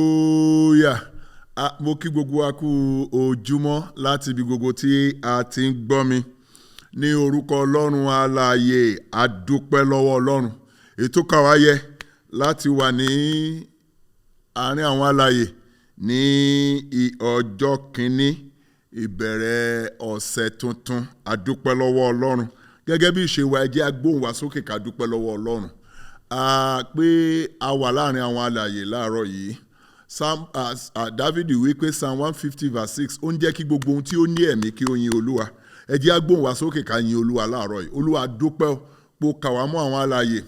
Hallelujah. Mo kí gbogbo wa kú ojúmọ́ láti ibi gbogbo tí a ti ń gbọ́ mi. Ní orúkọ Ọlọ́run alààyè, a dúpẹ́ lọ́wọ́ Ọlọ́run. Ètò kà wá yẹ láti wà ní àárín àwọn alààyè ní ọjọ́ kìíní ìbẹ̀rẹ̀ ọ̀sẹ̀ tuntun. A dúpẹ́ lọ́wọ́ Ọlọ́run. Gẹ́gẹ́ bí ìṣe wa, ẹ jẹ́ a gbóhùn wa sókè ká dúpẹ́ lọ́wọ́ Ọlọ́run. Pé a wà láàrin àwọn alààyè láàárọ̀ yìí. David wí pé Psalm 150 verse 6 ó ń jẹ́ kí gbogbo ohun tí ó ní ẹ̀mí kí ó yin Olúwa. Ẹ jẹ́ a gbóhùn wa sókè ká yin Olúwa láàárọ̀ yìí. Olúwa a dúpẹ́ pé ó kà wá mọ́ àwọn alààyè.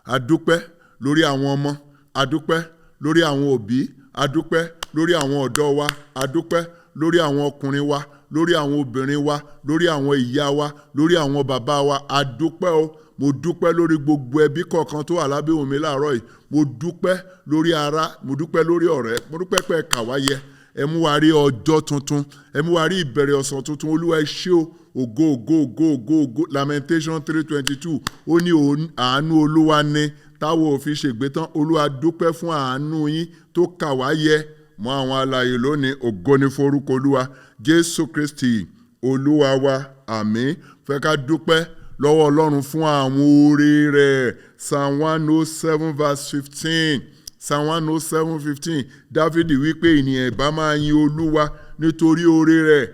A dúpẹ́ lórí àwọn ọmọ. A dúpẹ́ lórí àwọn òbí. A dúpẹ́ lórí àwọn ọ̀dọ́ wa. A dúpẹ́ lórí àwọn ọkùnrin wa, lórí àwọn obìnrin wa, lórí àwọn ìyá wa, lórí àwọn bàbá wa. A dúpẹ́ o. Mo dúpẹ́ lórí gbogbo ẹbí kọ̀ọ̀kan tó wà lábẹ́ omi láàárọ̀ yìí. Mo dúpẹ́ lórí ará, mo dúpẹ́ lórí ọ̀rẹ́, mo dúpẹ́ pé ẹ kà wá yẹ. Ẹ mú wa rí ọjọ́ tuntun, ẹ mú wa rí ìbẹ̀rẹ̀ ọ̀sán tuntun. Olúwa ẹ ṣé o. Ògo ògo ògo ògo ògo. Lamentation 3:22 ó ní àánú Olúwa ni táwọn ò fi ṣègbé tán. Olúwa dúpẹ́ fún àánú yín tó kà wá yẹ mọ́ àwọn alààyè lónìí. Ògo ni forúkọ Olúwa. Jésù Kristi Olúwa wa. Àmín. Fẹ́ ká dúpẹ́ lọ́wọ́ Ọlọ́run fún àwọn oore rẹ̀. Psalm 107 verse 15. Psalm 107:15. David wípé ènìyàn ìbá máa yin Olúwa nítorí oore rẹ̀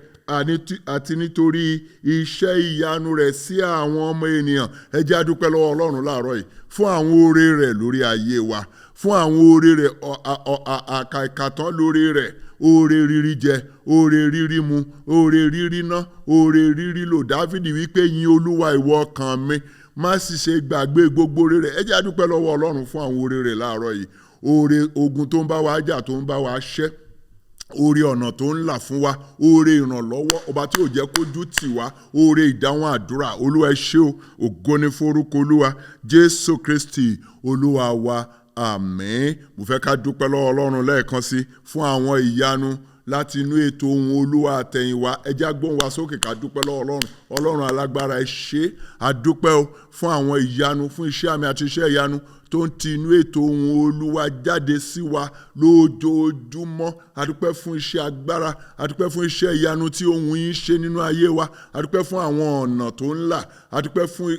àti nítorí iṣẹ́ ìyanu rẹ̀ sí àwọn ọmọ ènìyàn. Ẹ jẹ́ a dúpẹ́ lọ́wọ́ Ọlọ́run láàárọ̀ yìí fún àwọn oore rẹ̀ lórí ayé wa, fún àwọn oore rẹ̀ àkàìkàtán lórí rẹ̀. Oore rírí jẹ, oore rírí mu, oore rírí ná, oore rírí lò. David wípé yin Olúwa ìwọ ọkàn mi, má sì ṣe gbàgbé gbogbo oore rẹ̀. Ẹ jẹ́ a dúpẹ́ lọ́wọ́ Ọlọ́run fún àwọn oore rẹ̀ láàárọ̀ yìí. Oore ogun tó ń bá wa jà, tó ń bá wa ṣẹ́, oore ọ̀nà tó ń là fún wa, oore ìrànlọ́wọ́, ọba tí ò jẹ́ kójú tì wá, oore ìdáhùn àdúrà. Olúwa ẹ ṣé o. Ògo ni forúkọ Olúwa. Jésù Kristi Olúwa wa. Àmín. Mo fẹ́ ká dúpẹ́ lọ́wọ́ Ọlọ́run lẹ́ẹ̀kan sí fún àwọn ìyanu láti inú ètò ohun Olúwa àtẹ̀yìnwá. Ẹ jẹ́ a gbóhùn wa sókè ká dúpẹ́ lọ́wọ́ Ọlọ́run. Ọlọ́run alágbára ẹ ṣé. A dúpẹ́ o fún àwọn ìyanu, fún iṣẹ́ àmì àti iṣẹ́ ìyanu tó ń ti inú ètò ohun Olúwa jáde sí wa lójoojúmọ́. A dúpẹ́ fún iṣẹ́ agbára. A dúpẹ́ fún iṣẹ́ ìyanu tí ohun yín ṣe nínú ayé wa. A dúpẹ́ fún àwọn ọ̀nà tó ń là. A dúpẹ́ fún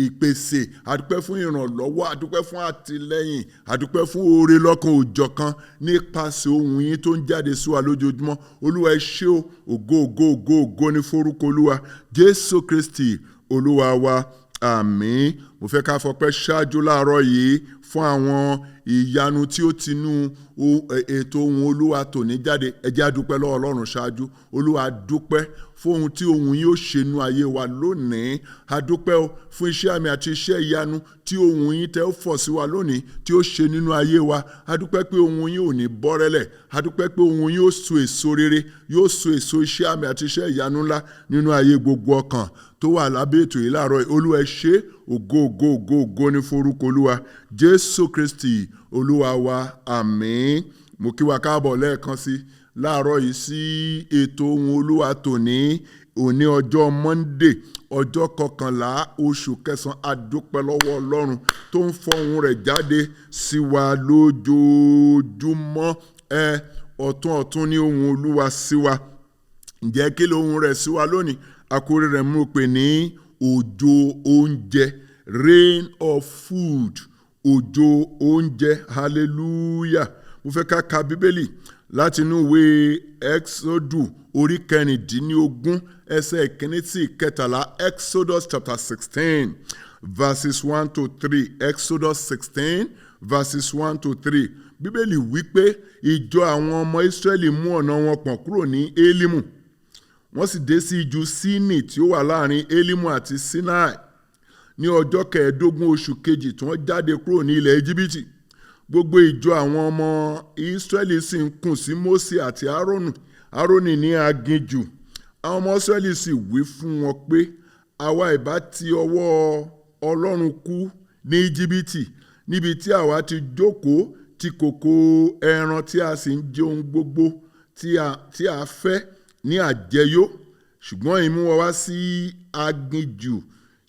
ìpèsè. A dúpẹ́ fún ìrànlọ́wọ́. A dúpẹ́ fún àtìlẹ́yìn. A dúpẹ́ fún oore lọ́kan òjọ̀kan nípasẹ̀ ohun yín tó ń jáde sí wa lójoojúmọ́. Olúwa ẹ ṣé o. Ògo ògo ògo ògo ní forúkọ Olúwa. Jésù Kristi Olúwa wa. Àmín. Mo fẹ́ ká fọpẹ́ ṣáájú láàárọ̀ yìí fún àwọn ìyanu tí ó ti nú ètò ohun Olúwa tòní jáde. Ẹ jẹ́ a dúpẹ́ lọ́wọ́ Ọlọ́run ṣáájú. Olúwa dúpẹ́ fún ohun tí ohun yóò ṣe nú ayé wa lónìí. A dúpẹ́ o fún iṣẹ́ àmì àti iṣẹ́ ìyanu tí ohun yín tẹ́ ó fọ̀ sí wa lónìí tí ó ṣe nínú ayé wa. A dúpẹ́ pé ohun yín ò ní bọ́rẹ́lẹ̀. A dúpẹ́ pé ohun yín yóò so èso rere, yóò so èso iṣẹ́ àmì àti iṣẹ́ ìyanu ńlá nínú ayé gbogbo ọkàn tó wà lábẹ́ ètò yìí láàárọ̀. Olúwa ẹ ṣé. Ògo ògo ògo ògo ní forúkọ Olúwa. Jésù Kristi Olúwa wa. Àmín. Mo kí wa káàbọ̀ lẹ́ẹ̀kan sí láàárọ̀ yìí sí ètò ohun Olúwa tòní. Òní ọjọ́ Monday, ọjọ́ 11 oṣù kẹsàn-án. A dúpẹ́ lọ́wọ́ Ọlọ́run tó ń fọ ohun rẹ̀ jáde sí wa lójoojúmọ́. Ọ̀tún ọ̀tún ní ohun Olúwa sí wa. Ǹjẹ́ kí lóhun rẹ̀ sí wa lónìí? Àkórí rẹ̀ mú pé ní òjò oúnjẹ, rain of food. Òjò oúnjẹ. Hallelujah. Mo fẹ́ ká ka Bíbélì láti inú ìwé Exodus orí 19 ẹsẹ̀ 1 sí 13. Exodus chapter 16 verses 1-3. Exodus 16 verses 1-3. Bíbélì wípé ìjọ àwọn ọmọ Ísírẹ́lì mú ọ̀nà wọn pọ̀n kúrò ní Élímù. Wọ́n sì dé sí ijù Síní tí ó wà láàrin Élímù àti Sinai ní ọjọ́ 15 oṣù kejì tí wọ́n jáde kúrò ní ilẹ̀ Íjíbítì. Gbogbo ìjọ àwọn ọmọ Ísírẹ́lì sì ń kùn sí Mósè àti Árónì ní aginjù. Àwọn ọmọ Ísírẹ́lì sì wí fún wọn pé àwa ìbá ti ọwọ́ Ọlọ́run kú ní Íjíbítì níbi tí àwa ti jókòó ti kòkò ẹran tí a sì ń jẹ ohun gbogbo tí a fẹ́ ní àjẹyó. Ṣùgbọ́n ìmú wa wá sí aginjù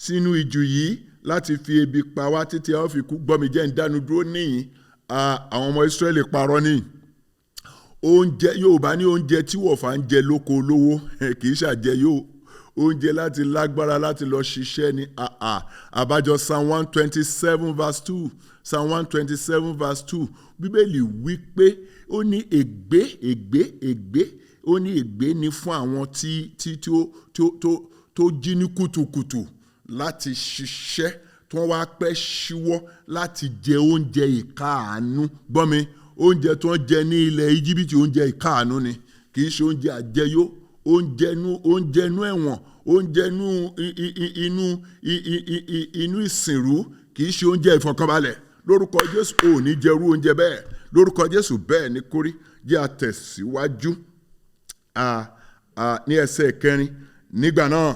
sínú ijù yìí láti fi ebi pa wá títí a ó fi kú. Gbọ́ mi jẹ́ ń dánu dúró níyìn. Àwọn ọmọ Ísírẹ́lì parọ́ níyìn. Oúnjẹ Yorùbá ní oúnjẹ tí wọ̀fà ń jẹ lóko olówó kì í ṣàjẹ yóò. Oúnjẹ láti lágbára láti lọ ṣiṣẹ́ ní àbájọ Psalm 127 verse 2. Psalm 127 verse 2. Bíbélì wí pé ó ní ègbé ó ní ègbé ni fún àwọn tó jí ní kùtùkùtù láti ṣiṣẹ́ tí wọ́n wá pẹ́ ṣíwọ́ láti jẹ oúnjẹ ìkáàánú. Gbọ́ mi, oúnjẹ tí wọ́n jẹ ní ilẹ̀ Íjíbítì oúnjẹ ìkáàánú ni, kì í ṣe oúnjẹ àjẹyó. Oúnjẹ inú ẹ̀wọ̀n, oúnjẹ inú ìsìnrú, kì í ṣe oúnjẹ ìfọ̀kànbalẹ̀. Lórúkọ Jésù ò ní jẹrú oúnjẹ bẹ́ẹ̀. Lórúkọ Jésù bẹ́ẹ̀ ni kórí. Jẹ́ àtẹ̀síwájú ní ẹsẹ̀ 4. Nígbà náà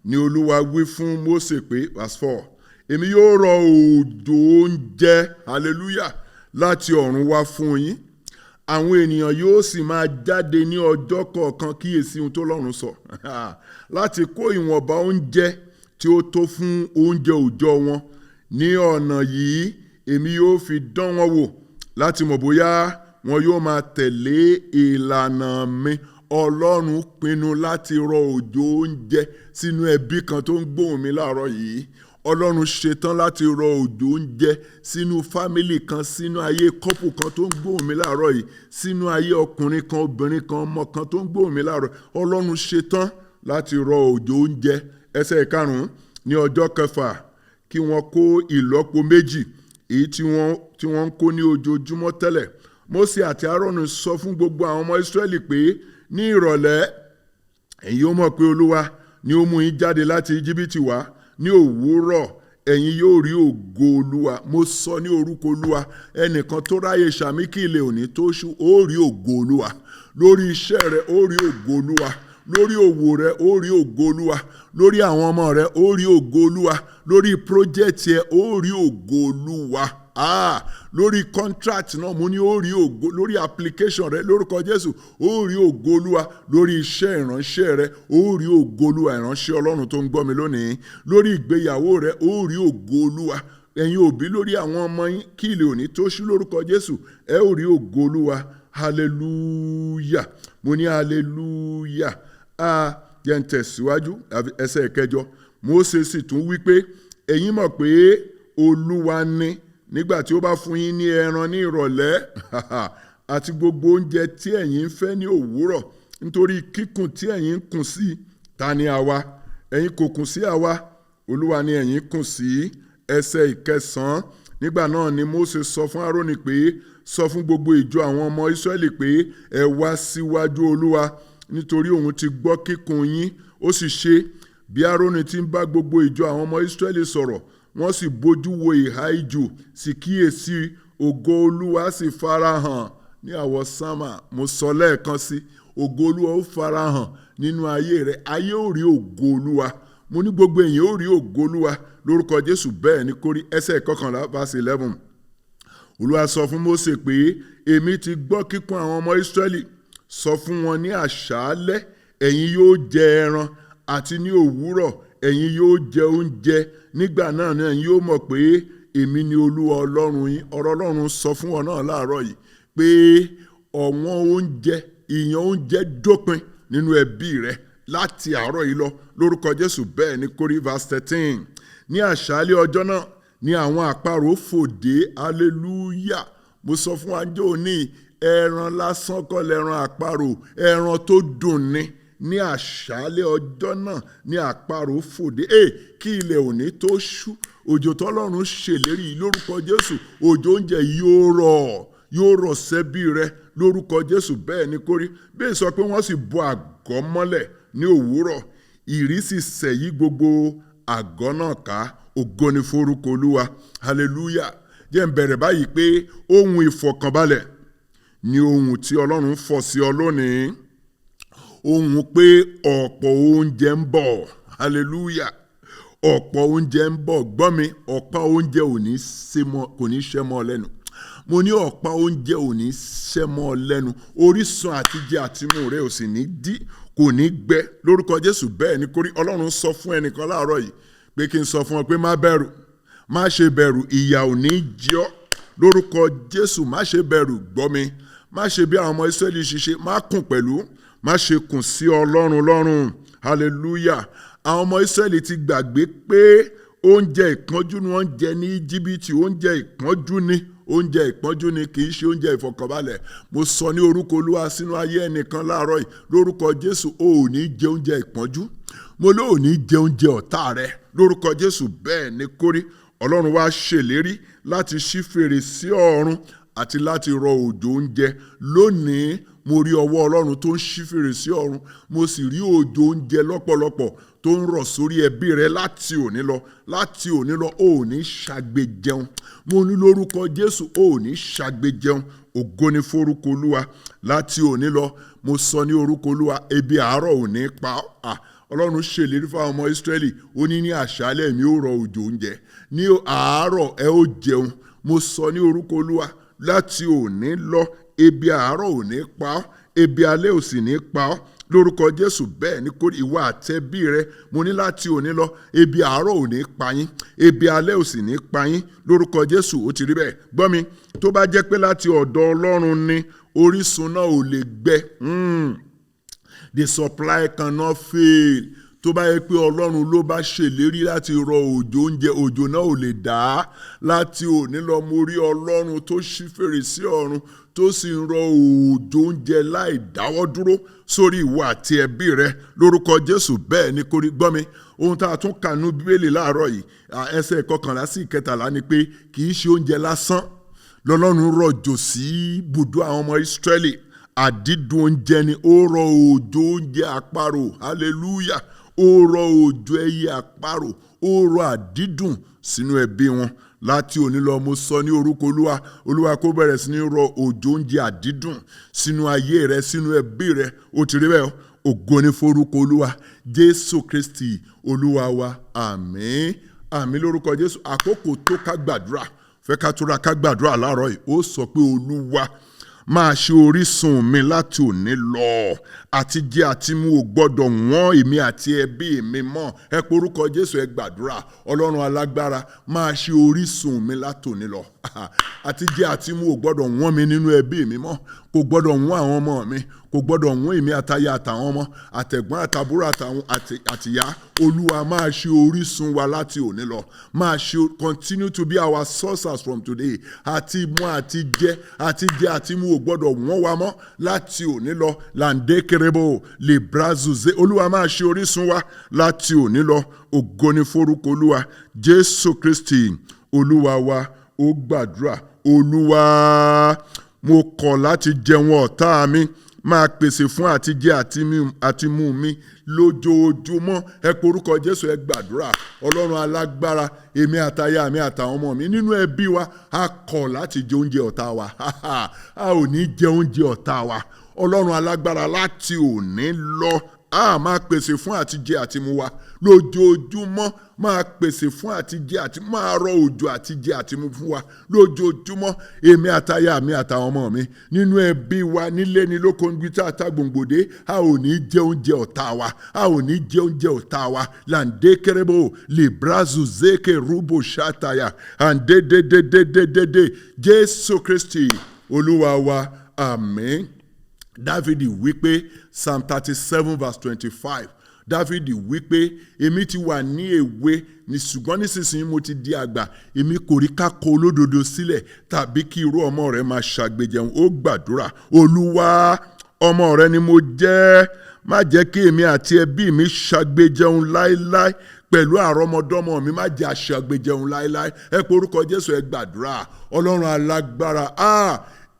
ni Olúwa wí fún Mósè pé verse 4, èmi yóò rọ òjò oúnjẹ hallelujah láti ọ̀run wá fún yín. Àwọn ènìyàn yóò sì máa jáde ní ọjọ́ kọ̀ọ̀kan, kíyèsí ohun tó lọ́run sọ, láti kó ìwọ̀nba oúnjẹ tí ó tó fún oúnjẹ òòjọ́ wọn. Ní ọ̀nà yìí èmi yóò fi dán wọn wò láti mọ̀ bóyá wọn yóò máa tẹ̀lé ìlànà mi. Ọlọ́run pinnu láti rọ òjò oúnjẹ sínú ẹbí kan tó ń gbóhùn mi láàárọ̀ yìí. Ọlọ́run ṣetán láti rọ òjò oúnjẹ sínú fámìlì kan, sínú ayé kọ́pù kan tó ń gbóhùn mi láàárọ̀ yìí, sínú ayé ọkùnrin kan, obìnrin kan, ọmọ kan tó ń gbóhùn mi láàárọ̀. Ọlọ́run ṣetán láti rọ òjò oúnjẹ. Ẹsẹ̀ 5, ní ọjọ́ kẹfà kí wọ́n kó ìlọ́po méjì èyí tí wọ́n ń kó ní ojoojúmọ́ tẹ́lẹ̀. Mósè àti Áárónì sọ fún gbogbo àwọn ọmọ Ísírẹ́lì pé ní ìrọ̀lẹ́ ẹ̀yin ó mọ̀ pé Olúwa ni ó mú yín jáde láti Íjíbítì wá. Ní òwúrọ̀ ẹ̀yin yóò rí ògo Olúwa. Mo sọ ní orúkọ Olúwa, ẹnìkan tó ráyè ṣàmì kí ilẹ̀ òní tó ṣú, ó rí ògo Olúwa. Lórí iṣẹ́ rẹ ó rí ògo Olúwa. Lórí òwò rẹ ó rí ògo Olúwa. Lórí àwọn ọmọ rẹ ó rí ògo Olúwa. Lórí project yẹ ó rí ògo Olúwa. Lórí contract náà mo ní ó rí ògo. Lórí application rẹ lórúkọ Jésù ó rí ògo Olúwa. Lórí iṣẹ́ ìránṣẹ́ rẹ ó rí ògo Olúwa. Ìránṣẹ́ Ọlọ́run tó ń gbọ́ mi lónìí, lórí ìgbéyàwó rẹ ó rí ògo Olúwa. Ẹ̀yin òbí, lórí àwọn ọmọ yín kí ilẹ̀ òní tó ṣú lórúkọ Jésù ẹ ó rí ògo Olúwa. Hallelujah. Mo ní hallelujah. Jẹ́ ń tẹ̀síwájú ẹsẹ̀ 6. Mósè sì tún wí pé ẹ̀yin mọ̀ pé Olúwa ni nígbà tí ó bá fún yín ní ẹran ní ìrọ̀lẹ́ àti gbogbo oúnjẹ tí ẹ̀yin ń fẹ́ ní òwúrọ̀, nítorí kíkùn tí ẹ̀yin ń kùn sí. Ta ni àwa? Ẹ̀yin kò kùn sí àwa, Olúwa ni ẹ̀yin kùn sí. Ẹsẹ̀ 9. Nígbà náà ni Mósè sọ fún Áárónì pé sọ fún gbogbo ìjọ àwọn ọmọ Ísírẹ́lì pé ẹ wá síwájú Olúwa, nítorí òun ti gbọ́ kíkùn yín. Ó sì ṣe bí Áárónì ti ń bá gbogbo ìjọ àwọn ọmọ Ísírẹ́lì sọ̀rọ̀, wọ́n sì bójú wo ìhà ijù, sì kíyèsí ògo Olúwa sì farahàn ní àwọsánmà. Mo sọ lẹ́ẹ̀kan sí, ògo Olúwa ó farahàn nínú ayé rẹ. Ayé ó rí ògo Olúwa. Mo ní gbogbo èèyàn ó rí ògo Olúwa lórúkọ Jésù bẹ́ẹ̀ ni kórí. Ẹsẹ̀ 11 verse 11. Olúwa sọ fún Mósè pé èmi ti gbọ́ kíkùn àwọn ọmọ Ísírẹ́lì. Sọ fún wọn ní àṣálẹ́ ẹ̀yin yóò jẹ ẹran, àti ní òwúrọ̀ ẹ̀yin yóò jẹ oúnjẹ. Nígbà náà ni ẹ̀yin yóò mọ̀ pé èmi ni Olúwa Ọlọ́run yín. Ọ̀rọ̀ Ọlọ́run sọ fún wọn náà láàárọ̀ yìí pé ọ̀wọ́n oúnjẹ, ìyàn oúnjẹ dópin nínú ẹbí rẹ láti àárọ̀ yìí lọ lórúkọ Jésù bẹ́ẹ̀ ni kórí. verse 13. Ní àṣálẹ́ ọjọ́ náà ni àwọn àparò fòdé. Hallelujah. Mo sọ fún wa jọ́ òní, ẹran lásán kọ́ lẹ́ran àparò, ẹran tó dùn ni. Ní àṣálẹ́ ọjọ́ náà ni àparò fòdé. Kí ilẹ̀ òní tó ṣú, òjò tọ́lọ́run ṣèlérí lórúkọ Jésù, òjò oúnjẹ yóò rọ̀ sẹ́bí rẹ lórúkọ Jésù bẹ́ẹ̀ ni kórí. Bẹ́ẹ̀ sọ pé wọ́n sì bọ àgọ́ mọ́lẹ̀ ní òwúrọ̀, ìrì sì sẹ̀yí gbogbo àgọ́ náà ká. Ògo ni forúkọ Olúwa. Hallelujah. Jẹ́ n bẹ̀rẹ̀ báyìí pé ohun ìfọ̀kànbalẹ̀ ni ohun tí Ọlọ́run fọ̀ sí ọ lónìí. Ohun pé ọ̀pọ̀ oúnjẹ ń bọ̀. Hallelujah. Ọ̀pọ̀ oúnjẹ ń bọ̀. Gbọ́ mi, ọ̀pá oúnjẹ kò ní ṣẹ́ mọ́ ọ lẹ́nu. Mo ní ọ̀pá oúnjẹ ò ní ṣẹ́ mọ́ ọ lẹ́nu. Orísun àtijẹ àtimú rẹ ò sì ní dí, kò ní gbẹ lórúkọ Jésù bẹ́ẹ̀ ni kórí. Ọlọ́run sọ fún ẹnìkan láàárọ̀ yìí pé kí n sọ fún ọ pé má bẹ̀rù, má ṣe bẹ̀rù, ìyà ò ní jẹ ọ́ lórúkọ Jésù. Má ṣe bẹ̀rù, gbọ́ mi. Má ṣe bí àwọn ọmọ Ísírẹ́lì ṣiṣẹ́, má kùn pẹ̀lú, má ṣe kùn sí Ọlọ́run lọ́rùn. Hallelujah. Àwọn ọmọ Ísírẹ́lì ti gbàgbé pé oúnjẹ ìpọ́njú ni wọ́n ń jẹ ní Íjíbítì. Oúnjẹ ìpọ́njú ni, oúnjẹ ìpọ́njú ni, kì í ṣe oúnjẹ ìfọ̀kànbalẹ̀. Mo sọ ní orúkọ Olúwa sínú ayé ẹnìkan láàárọ̀ yìí lórúkọ Jésù, o ò ní jẹ oúnjẹ ìpọ́njú. Mo ló ò ní jẹ oúnjẹ ọ̀tá rẹ lórúkọ Jésù. Bẹ́ẹ̀ ni kórí. Ọlọ́run wá ṣèlérí láti ṣí fèrèsé ọ̀run àti láti rọ òjò oúnjẹ. Lónìí mo rí ọwọ́ Ọlọ́run tó ń ṣí fèrèsé ọ̀run, mo sì rí òjò oúnjẹ lọ́pọ̀lọpọ̀ tó ń rọ̀ sórí ẹbí rẹ láti òní lọ. Láti òní lọ o ò ní ṣagbe jẹun. Mo ní lórúkọ Jésù, o ò ní ṣagbe jẹun. Ògo ni forúkọ Olúwa. Láti òní lọ mo sọ ní orúkọ Olúwa, ebi àárọ̀ ò ní pa ọ́. Ọlọ́run ṣèlérí fún àwọn ọmọ Ísírẹ́lì, ó ní àṣálẹ́ mi ó rọ òjò oúnjẹ, ní àárọ̀ ẹ ó jẹun. Mo sọ ní orúkọ Olúwa, láti òní lọ ebi àárọ̀ ò ní pa ọ́, ebi alẹ́ ò sì ní pa ọ́ lórúkọ Jésù. Bẹ́ẹ̀ ni kó ìwà àtẹbí rẹ, mo ní láti òní lọ ebi àárọ̀ ò ní pa yín, ebi alẹ́ ò sì ní pa yín lórúkọ Jésù. Ó ti rí bẹ́ẹ̀. Gbọ́ mi, tó bá jẹ́ pé láti ọ̀dọ̀ Ọlọ́run ni, orísun náà ò lè gbẹ. The supply cannot fail. Tó bá yẹ pé Ọlọ́run ló bá ṣèlérí láti rọ òjò oúnjẹ, òjò náà ò lè dá. Láti òní lọ mo rí Ọlọ́run tó ṣí fèrèsé ọ̀run tó sì ń rọ òjò oúnjẹ láì dáwọ́ dúró sórí ìwọ àti ẹbí rẹ lórúkọ Jésù. Bẹ́ẹ̀ ni kó rí. Gbọ́ mi, ohun tá a tún kà nínú Bíbélì láàárọ̀ yìí, ẹsẹ̀ 11 sí 13 ni pé kì í ṣe oúnjẹ lásán lọ́lọ́run rọ̀jò sí ibùdó àwọn ọmọ Ísírẹ́lì. Àdídùn oúnjẹ ni, ó rọ òjò oúnjẹ àparò. Hallelujah. Ó rọ òjò ẹyẹ àparò, ó rọ àdídùn sínú ẹbí wọn. Láti òní lọ mo sọ ní orúkọ Olúwa, Olúwa kó bẹ̀rẹ̀ sí ní rọ òjò oúnjẹ àdídùn sínú ayé rẹ, sínú ẹbí rẹ. Ó ti rí bẹ́ẹ̀. Ògo ni forúkọ Olúwa. Jésù Kristi Olúwa wa. Àmín. Àmín lórúkọ Jésù. Àkókò tó ká gbàdúrà. Fẹ́ ká tóra ká gbàdúrà láàárọ̀ yìí. Ó sọ pé Olúwa máa ṣe orísun mi láti òní lọ. Àti jẹ àti mu ò gbọdọ̀ wọ́n èmi àti ẹbí mi mọ́. Ẹ pe orúkọ Jésù, ẹ gbàdúrà. Ọlọ́run alágbára, máa ṣe orísun mi láti òní lọ. Àti jẹ àti mu ò gbọdọ̀ wọ́n mi nínú ẹbí mi mọ́. Kò gbọdọ̀ wọ́n àwọn ọmọ mi, kò gbọdọ̀ wọ́n èmi àtaya àtàwọn ọmọ, àtẹ̀gbọ́n àtàbúrò àtìyá. Olúwa máa ṣe orísun wa láti òní lọ. Máa ṣe, continue to be our sources from today. Àti mu àti jẹ àti mu ò gbọdọ̀ wọ́n wa mọ́ láti òní lọ. Landekerebo lè brazuze. Olúwa máa ṣe orísun wa láti òní lọ. Ògo ni forúkọ Olúwa. Jésù Kristi Olúwa wa. Ó gbàdúrà. Olúwa, mo kọ̀ láti jẹun ọ̀tá mi. Máa pèsè fún àtijẹ àti mu mi lójoojúmọ́. Ẹ pe orúkọ Jésù, ẹ gbàdúrà. Ọlọ́run alágbára, èmi àtaya mi àtàwọn ọmọ mi nínú ẹbí wa, a kọ̀ láti jẹ oúnjẹ ọ̀tá wa. A ò ní jẹ oúnjẹ ọ̀tá wa. Ọlọ́run alágbára, láti òní lọ máa pèsè fún àtijẹ àti mu wa lójoojúmọ́. Máa pèsè fún àtijẹ àti máa rọ òjò àtijẹ àti mu fún wa lójoojúmọ́. Èmi àtaya mi àtàwọn ọmọ mi nínú ẹbí wa, nílé ni lóko níbi tá a ta gbòǹgbòdé, a ò ní jẹ oúnjẹ ọ̀tá wa. A ò ní jẹ oúnjẹ ọ̀tá wa. Landekerebo librazu zeke rubo shataya andededededede. Jésù Kristi Olúwa wa. Àmín. Dáfídì wípé, Psalm 37 verse 25. Dáfídì wípé, èmi ti wà ní èwe ní ṣùgbọ́n nísinsìnyí mo ti di àgbà. Èmi kò rí ká kọ olódodo sílẹ̀ tàbí kí irú ọmọ rẹ̀ máa ṣàgbéjẹun. Ó gbàdúrà. Olúwa, ọmọ rẹ ni mo jẹ́. Má jẹ́ kí èmi àti ẹbí mi ṣàgbéjẹun láéláé. Pẹ̀lú àrọ́mọdọ́mọ mi, má jẹ́ àṣàgbéjẹun láéláé. Ẹ pe orúkọ Jésù, ẹ gbàdúrà. Ọlọ́run alágbára,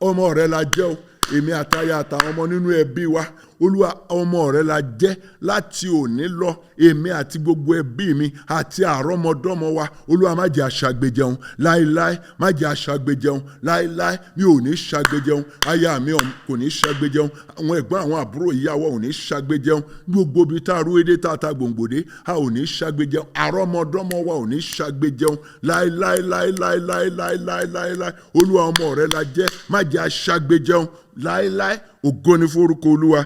ọmọ rẹ la jẹ́ o. Èmi àtaya àtàwọn ọmọ nínú ẹbí wa, Olúwa, ọmọ rẹ la jẹ́. Láti òní lọ, èmi àti gbogbo ẹbí mi àti àrọ́mọdọ́mọ wa, Olúwa má jẹ́ àṣàgbéjẹun láéláé. Má jẹ́ àṣàgbéjẹun láéláé. Mi ò ní ṣàgbéjẹun. Aya mi kò ní ṣàgbéjẹun. Àwọn ẹ̀gbọ́n àwọn àbúrò ìyàwó ò ní ṣàgbéjẹun. Gbogbo ibi tá a rú èdè tá a ta gbòǹgbòdé, a ò ní ṣàgbéjẹun. Àrọ́mọdọ́mọ wa ò ní ṣàgbéjẹun láéláé. Olúwa, ọmọ rẹ la jẹ́. Má jẹ́ àṣàgbéjẹun láéláé. Ògo ni forúkọ Olúwa.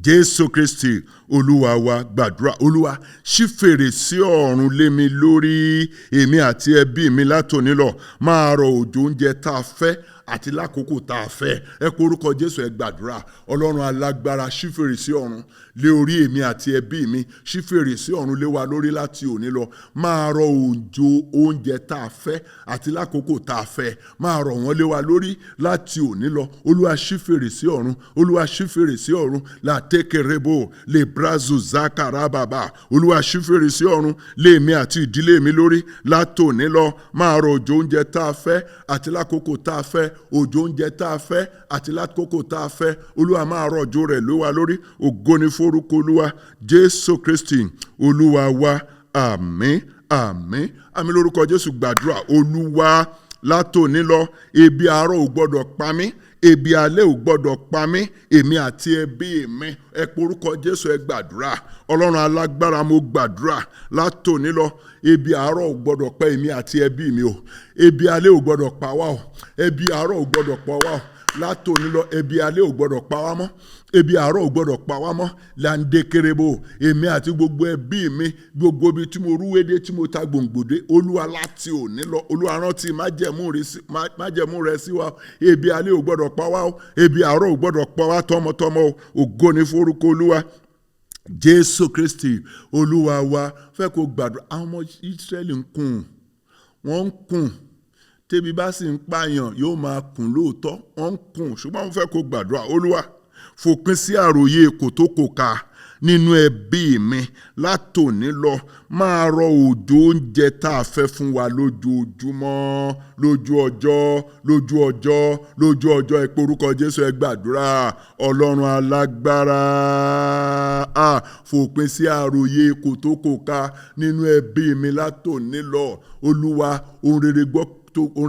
Jésù Kristi Olúwa wa gbàdúrà. Olúwa ṣí fèrèsé ọ̀run lé mi lórí, èmi àti ẹbí mi látòní lọ. Máa rọ òjò oúnjẹ tá a fẹ́ àti lákòókò tá a fẹ́. Ẹ pe orúkọ Jésù, ẹ gbàdúrà. Ọlọ́run alágbára, ṣí fèrèsé ọ̀run lé orí èmi àti ẹbí mi. Ṣí fèrèsé ọ̀run lé wa lórí láti òní lọ. Máa rọ òjò oúnjẹ tá a fẹ́ àti lákòókò tá a fẹ́. Máa rọ̀ wọ́n lé wa lórí láti òní lọ. Olúwa ṣí fèrèsé ọ̀run. Olúwa ṣí fèrèsé ọ̀run. Làtẹ́kẹrẹbò lè brazu zakarababa. Olúwa ṣí fèrèsé ọ̀run lé mi àti ìdílé mi lórí látòní lọ. Máa rọ òjò oúnjẹ tá a fẹ́ àti lákòókò tá a fẹ́. Òjò oúnjẹ tá a fẹ́ àti lákòókò tá a fẹ́. Olúwa máa rọ̀ òjò rẹ̀ lé wa lórí. Ògo ni forúkọ Olúwa. Jésù Kristi Olúwa wa. Àmín, àmín, àmín lórúkọ Jésù. Gbàdúrà. Olúwa látòní lọ, ebi àárọ̀ ò gbọ́dọ̀ pa mí, ebi alẹ́ ò gbọ́dọ̀ pa mí, èmi àti ẹbí mi. Ẹ pe orúkọ Jésù, ẹ gbàdúrà. Ọlọ́run alágbára, mo gbàdúrà látòní lọ, ebi àárọ̀ ò gbọ́dọ̀ pa èmi àti ẹbí mi o. Ebi alẹ́ ò gbọ́dọ̀ pa wá o. Ebi àárọ̀ ò gbọ́dọ̀ pa wá o. Látòní lọ, ebi alẹ́ ò gbọ́dọ̀ pa wá mọ́. Ebi àárọ̀ ò gbọ́dọ̀ pa wá mọ́. Làǹdékèrèbò, èmi àti gbogbo ẹbí mi, gbogbo ibi tí mo rúwédé, tí mo ta gbòǹgbòdé. Olúwa láti òní lọ, Olúwa rántí májẹ̀mú rẹ̀ sí wa. Ebi alẹ́ ò gbọ́dọ̀ pa wá o. Ebi àárọ̀ ò gbọ́dọ̀ pa wá tọmọtọmọ o. Ògo ni forúkọ Olúwa. Jésù Kristi Olúwa wa. Fẹ́ kó gbàdúrà. Àwọn ọmọ Ísírẹ́lì ń kùn, wọ́n ń kùn. Tẹ́bi bá sì ń pààyàn yóò máa kùn lóòótọ́. Wọ́n ń kùn, ṣùgbọ́n wọ́n fẹ́ kó gbàdúrà. Olúwa fòpin sí àròyé kòtókòká nínú ẹbí mi látòní lọ. Máa rọ òjò oúnjẹ tá a fẹ́ fún wa lójoojúmọ́, lójú ọjọ́. Ẹ pe orúkọ Jésù, ẹ gbàdúrà. Ọlọ́run alágbára, fòpin sí àròyé kòtókòká nínú ẹbí mi látòní lọ. Olúwa, ohun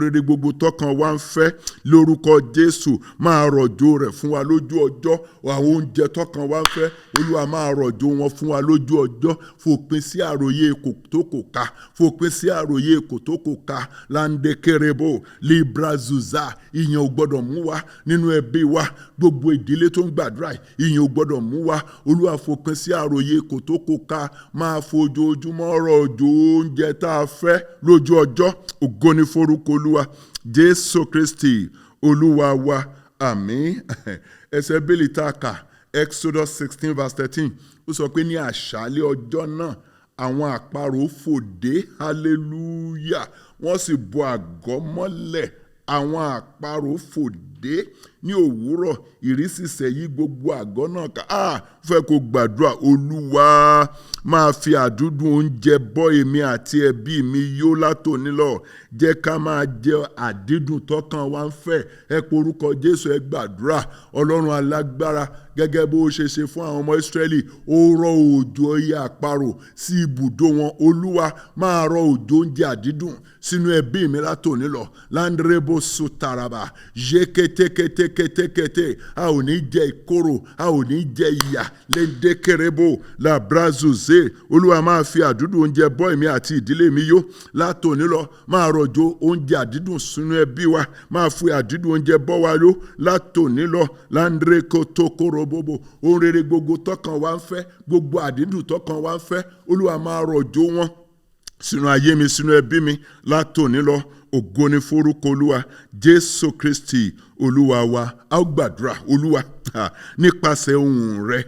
rere gbogbo tọkàn wa ń fẹ́ lórúkọ Jésù, máa rọ̀jò rẹ̀ fún wa lójú ọjọ́. Àwọn oúnjẹ tọkàn wa ń fẹ́, Olúwa máa rọ̀jò wọn fún wa lójú ọjọ́. Fòpin sí àròyé kòtókòká, fòpin sí àròyé kòtókòká. Láǹdékèrèbò librazuza, ìyàn ò gbọ́dọ̀ mú wa nínú ẹbí wa. Gbogbo ìdílé tó ń gbàdúrà, ìyàn ò gbọ́dọ̀ mú wa. Olúwa fòpin sí àròyé kòtókòká. Máa fojoojúmọ́ rọ̀jò oúnjẹ tá a fẹ́ lójú ọjọ́. Ògo ni forúkọ Olúwa. Jésù Kristi Olúwa wa. Àmín. Ẹsẹ̀ bíbélì tá a kà, Exodus 16 verse 13. Ó sọ pé ní àṣálẹ́ ọjọ́ náà àwọn àparò fò dé, hallelujah, wọ́n sì bo àgọ́ mọ́lẹ̀. Àwọn àparò fò dé ní òwúrọ̀, ìrísísẹ̀ yí gbogbo àgọ́ náà ká. Fẹ́ kó gbàdúrà. Olúwa máa fi àdúdùn oúnjẹ bọ́ èmi àti ẹbí mi yó látòní lọ. Jẹ́ ká máa jẹ àdídùn tọkàn wa ń fẹ́. Ẹ pe orúkọ Jésù, ẹ gbàdúrà. Ọlọ́run alágbára, gẹ́gẹ́ bó ṣe ṣe fún àwọn ọmọ Ísírẹ́lì, ó rọ òjò ẹyẹ àparò sí ibùdó wọn. Olúwa máa rọ òjò oúnjẹ àdídùn sínú ẹbí mi látòní lọ. Láńdrébó sotaraba, yékétékétékétékété. A ò ní jẹ ìkorò, a ò ní jẹ ìyà. Léndékèrèbò làbrazùzé. Olúwa máa fi àdúdùn oúnjẹ bọ́ èmi àti ìdílé mi yó látòní lọ. Máa rọ̀jò oúnjẹ àdídùn sínú ẹbí wa. Máa fi àdídùn oúnjẹ bọ́ wa yó látòní lọ. Láńdrékótókóròbòbò. Ohun rere gbogbo tọkàn wa ń fẹ́, gbogbo àdídùn tọkàn wa ń fẹ́, Olúwa máa rọ̀jò wọn sínú ayé mi, sínú ẹbí mi látòní lọ. Ògo ni forúkọ Olúwa. Jésù Kristi Olúwa wa. A ó gbàdúrà. Olúwa, nípasẹ̀ ohùn rẹ,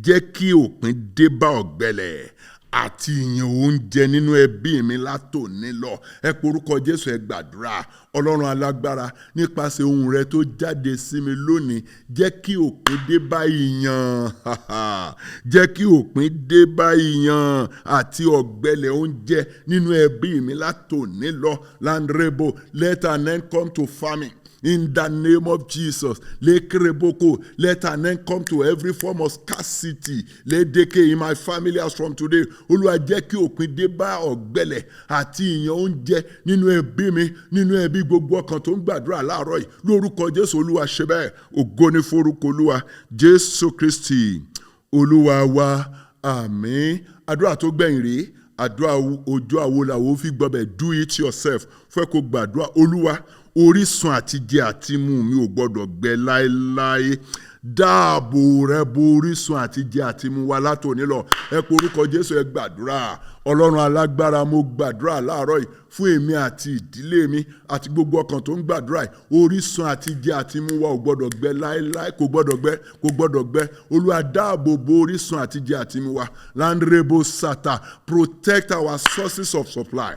jẹ́ kí òpin dé bá ọ̀gbẹlẹ̀ àti ìyàn oúnjẹ nínú ẹbí mi látòní lọ. Ẹ pe orúkọ Jésù, ẹ gbàdúrà. Ọlọ́run alágbára, nípasẹ̀ ohùn rẹ tó jáde sí mi lónìí, jẹ́ kí òpin dé bá ìyàn. Jẹ́ kí òpin dé bá ìyàn àti ọ̀gbẹlẹ̀ oúnjẹ nínú ẹbí mi látòní lọ. Landrebo, let an end come to famine. In the name of Jesus, let an end come to every form of scarcity. Ledeke in my family as from today. Olúwa, jẹ́ kí òpin dé bá ọ̀gbẹlẹ̀ àti ìyàn oúnjẹ nínú ẹbí mi, nínú ẹbí gbogbo ọkàn tó ń gbàdúrà láàárọ̀ yìí. Lórúkọ Jésù, Olúwa ṣe bẹ́ẹ̀. Ògo ni forúkọ Olúwa. Jésù Kristi Olúwa wa. Àmín. Àdúrà tó gbẹ̀yìn rèé. Àdúrà ojú àwo làwo fi gbọ́bẹ̀. Do it yourself. Fẹ́ kó gbàdúrà. Olúwa, orísun àtijẹ àtimú mi ò gbọ́dọ̀ gbẹ láéláé. Dáàbò rẹ bo orísun àtijẹ àtimú wa látòní lọ. Ẹ pe orúkọ Jésù, ẹ gbàdúrà. Ọlọ́run alágbára, mo gbàdúrà láàárọ̀ yìí fún èmi àti ìdílé mi àti gbogbo ọkàn tó ń gbàdúrà yìí. Orísun àtijẹ àtimú wa ò gbọ́dọ̀ gbẹ láéláé, kò gbọ́dọ̀ gbẹ, kò gbọ́dọ̀ gbẹ. Olúwa dáàbò bo orísun àtijẹ àtimú wa. Landrebo sata, protect our sources of supply.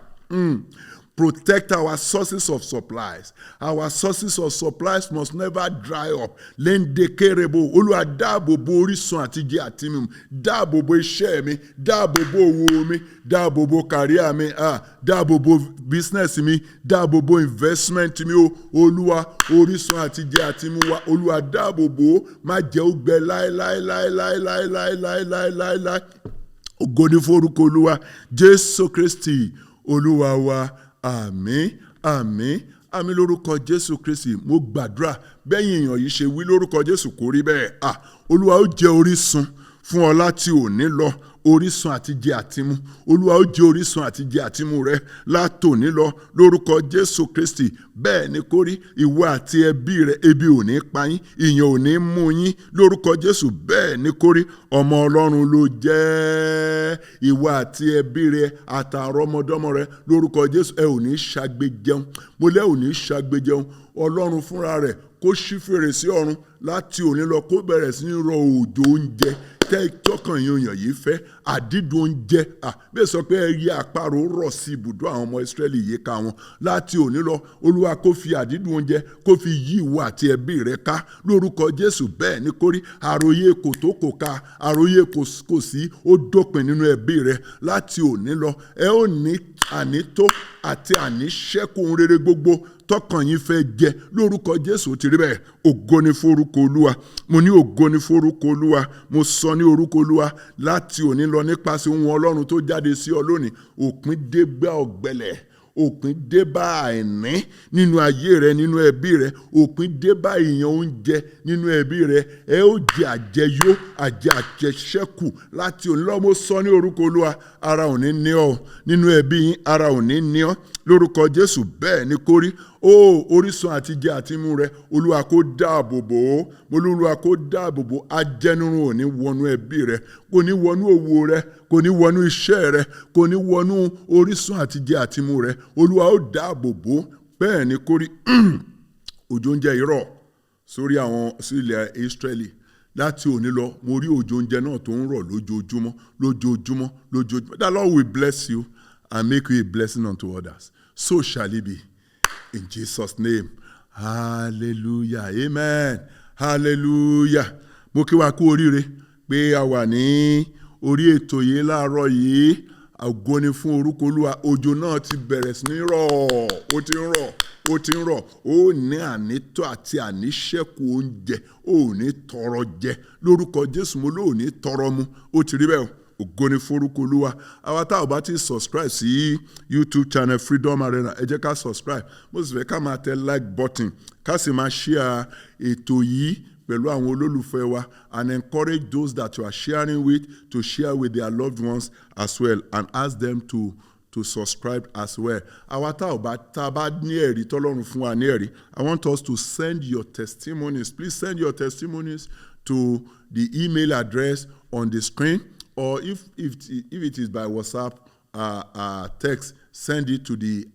Protect our sources of supplies. Our sources of supplies must never dry up. Lendekerebo, Olúwa dáàbò bo orísun àtijẹ àtimú. Dáàbò bo iṣẹ́ mi, dáàbò bo owó mi, dáàbò bo career mi, dáàbò bo business mi, dáàbò bo investment mi o. Olúwa, orísun àtijẹ àtimú wa, Olúwa dáàbò bo, má jẹ́ ó gbẹ láéláé. Ògo ni fún orúkọ Olúwa, Jésù Kristi, Olúwa wa. Àmín, àmín, àmín lórúkọ Jésù Kristi. Mo gbàdúrà bẹ́yìn èèyàn yìí ṣe wí lórúkọ Jésù kó rí bẹ́ẹ̀. Olúwa ó jẹ́ orísun fún ọ láti òní lọ. Orísun àtijẹ àtimú. Olúwa ó jẹ́ orísun àtijẹ àtimú rẹ látòní lọ lórúkọ Jésù Kristi. Bẹ́ẹ̀ ni kó rí. Ìwọ àti ẹbí rẹ, ebi ò ní pa yín, ìyàn ò ní mú yín lórúkọ Jésù. Bẹ́ẹ̀ ni kó rí. Ọmọ Ọlọ́run ló jẹ́. Ìwọ àti ẹbí rẹ àtàrọ ọmọdọ́mọ rẹ lórúkọ Jésù. Ẹ ò ní ṣàgbéjẹun. Mo lẹ́ ò ní ṣàgbéjẹun. Ọlọ́run fúnra rẹ̀ kó ṣí fèrèsé ọ̀run láti òní lọ, kó bẹ̀rẹ̀ sí ní rọ òjò oúnjẹ tọ́kàn yòòyàn yìí fẹ́, àdídùn oúnjẹ. Bẹ́ẹ̀ sọ pé ẹyẹ àparò rọ̀ sí ibùdó àwọn ọmọ Ísírẹ́lì yìí ká wọn. Láti òní lọ, Olúwa kó fi àdídùn oúnjẹ kó fi yí ìwọ àti ẹbí rẹ ká lórúkọ Jésù. Bẹ́ẹ̀ ni kó rí. Àròyé kò tó kò ká, àròyé kò sí, ó dópin nínú ẹbí rẹ. Láti òní lọ, ẹ ó ní ànító àti àníṣẹ́kù ohun rere gbogbo tọkàn yín fẹ́ jẹ lórúkọ Jésù. Ti rí bẹ́ẹ̀. Ògo ni forúkọ Olúwa. Mo ní ògo ni forúkọ Olúwa. Mo sọ ní orúkọ Olúwa láti òní lọ nípasẹ̀ ohun Ọlọ́run tó jáde sí ọ lónìí. Òpin dé bá ọ̀gbẹlẹ̀. Òpin dé bá àìní nínú ayé rẹ, nínú ẹbí rẹ. Òpin dé bá ìyàn oúnjẹ nínú ẹbí rẹ. Ẹ ó jẹ àjẹyó, àjẹṣẹ́kù láti òní lọ. Mo sọ ní orúkọ Olúwa, ara ò ní ní ọ nínú ẹbí yín, ara ò ní ní ọ lórúkọ Jésù. Bẹ́ẹ̀ ni kó rí. Orísun àtijẹ àtimú rẹ, Olúwa kó dáàbò bò ó. Olúwa kó dáàbò bò. Ajẹnirun ò ní wọnú ẹbí rẹ, kò ní wọnú òwò rẹ, kò ní wọnú iṣẹ́ rẹ, kò ní wọnú orísun àtijẹ àtimú rẹ. Olúwa ó dáàbò bò. Bẹ́ẹ̀ ni kó rí. Òjò oúnjẹ irọ́ sórí ilẹ̀ Ísírẹ́lì. Láti òní lọ, mo rí òjò oúnjẹ náà tó ń rọ̀ lójoojúmọ́. The Lord will bless you and make you a blessing unto others. So shall it be. In Jesus' name. Hallelujah. Amen. Hallelujah. Mo kí wa kú oríire pé a wà ní orí ètò yìí láàárọ̀ yìí. Ògo ni fún orúkọ Olúwa. Òjò náà ti bẹ̀rẹ̀ sí ní rọ̀. Ó ti ń rọ̀. Ó ní ànító àti àníṣẹ́kù oúnjẹ. Ó ní tọrọ jẹ. Lórúkọ Jésù mo ló ní tọrọ mu. Ó ti rí bẹ́ẹ̀. Ògo ni forúkọ Olúwa. Àwa tá ò bá ti subscribe sí YouTube channel Freedom Arena, ẹ jẹ́ ká subscribe. Mo sì fẹ́ ká máa tẹ like button, ká sì máa share ètò yìí pẹ̀lú àwọn olólùfẹ́ wa, and encourage those that you are sharing with to share with their loved ones as well, and ask them to subscribe as well. Àwa tá a bá ní ẹ̀rí tọ́lọ́run fún wa ní ẹ̀rí, I want us to send your testimonies. Please send your testimonies to the email address on the screen. Or if it is by WhatsApp text, send it to the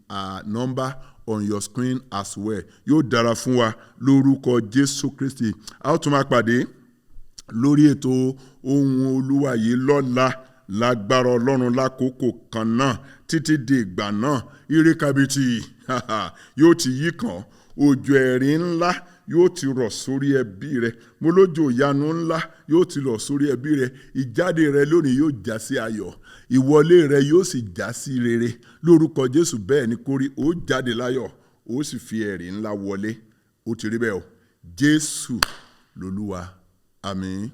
number on your screen as well. Yóò dára fún wa lórúkọ Jésù Kristi. A ó tún máa pàdé lórí ètò ohun Olúwa yìí lọ́la lágbára Ọlọ́run lákòókò kan náà títí di ìgbà náà. Ire kabiti yóò ti yí kàn. Òjò ẹ̀rí ńlá yóò ti rọ̀ sórí ẹbí rẹ. Mo lójò ìyanu ńlá yóò ti rọ̀ sórí ẹbí rẹ. Ìjáde rẹ lónìí yóò já sí ayọ̀. Ìwọlé rẹ yóò sì já sí rere. Lórúkọ Jésù. Bẹ́ẹ̀ ni kó rí. Ó jáde láyọ̀, ó sì fi ẹ̀rí ńlá wọlé. Ó ti rí bẹ́ẹ̀ o. Jésù lolúwa. Àmín.